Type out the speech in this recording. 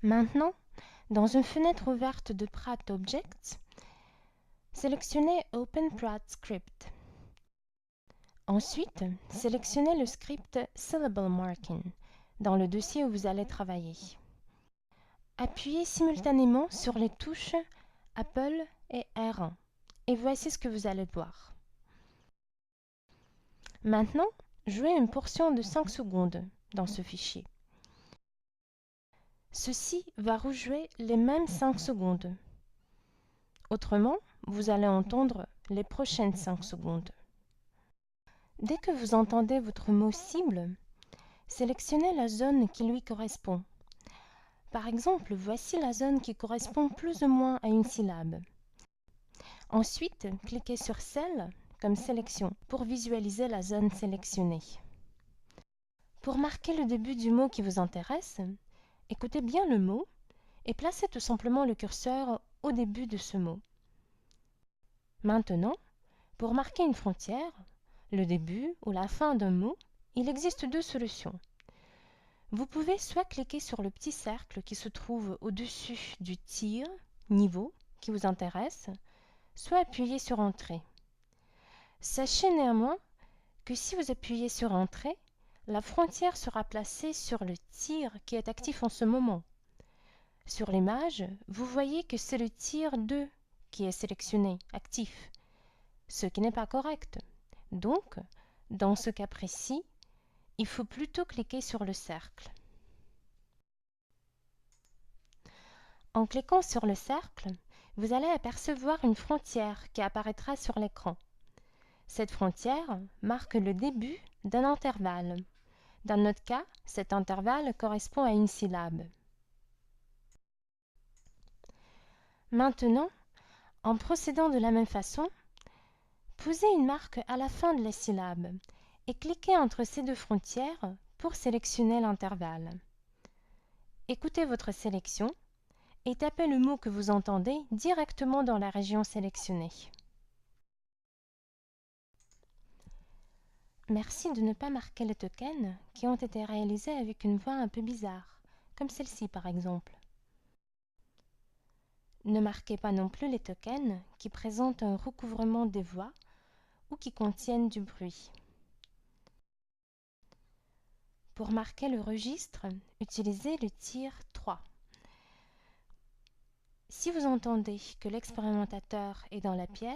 Maintenant, dans une fenêtre ouverte de Prat Objects, sélectionnez Open Prat Script. Ensuite, sélectionnez le script Syllable Marking dans le dossier où vous allez travailler. Appuyez simultanément sur les touches Apple et R1 et voici ce que vous allez voir. Maintenant, jouez une portion de 5 secondes dans ce fichier. Ceci va rejouer les mêmes 5 secondes. Autrement, vous allez entendre les prochaines 5 secondes. Dès que vous entendez votre mot cible, sélectionnez la zone qui lui correspond. Par exemple, voici la zone qui correspond plus ou moins à une syllabe. Ensuite, cliquez sur Celle comme sélection pour visualiser la zone sélectionnée. Pour marquer le début du mot qui vous intéresse, écoutez bien le mot et placez tout simplement le curseur au début de ce mot. Maintenant, pour marquer une frontière, le début ou la fin d'un mot, il existe deux solutions. Vous pouvez soit cliquer sur le petit cercle qui se trouve au-dessus du tir, niveau, qui vous intéresse, soit appuyer sur Entrée. Sachez néanmoins que si vous appuyez sur Entrée, la frontière sera placée sur le tir qui est actif en ce moment. Sur l'image, vous voyez que c'est le tir 2 qui est sélectionné, actif, ce qui n'est pas correct. Donc, dans ce cas précis, il faut plutôt cliquer sur le cercle. En cliquant sur le cercle, vous allez apercevoir une frontière qui apparaîtra sur l'écran. Cette frontière marque le début d'un intervalle. Dans notre cas, cet intervalle correspond à une syllabe. Maintenant, en procédant de la même façon, posez une marque à la fin de la syllabe et cliquez entre ces deux frontières pour sélectionner l'intervalle. Écoutez votre sélection et tapez le mot que vous entendez directement dans la région sélectionnée. Merci de ne pas marquer les tokens qui ont été réalisés avec une voix un peu bizarre, comme celle-ci par exemple. Ne marquez pas non plus les tokens qui présentent un recouvrement des voix ou qui contiennent du bruit. Pour marquer le registre, utilisez le tir 3. Si vous entendez que l'expérimentateur est dans la pièce,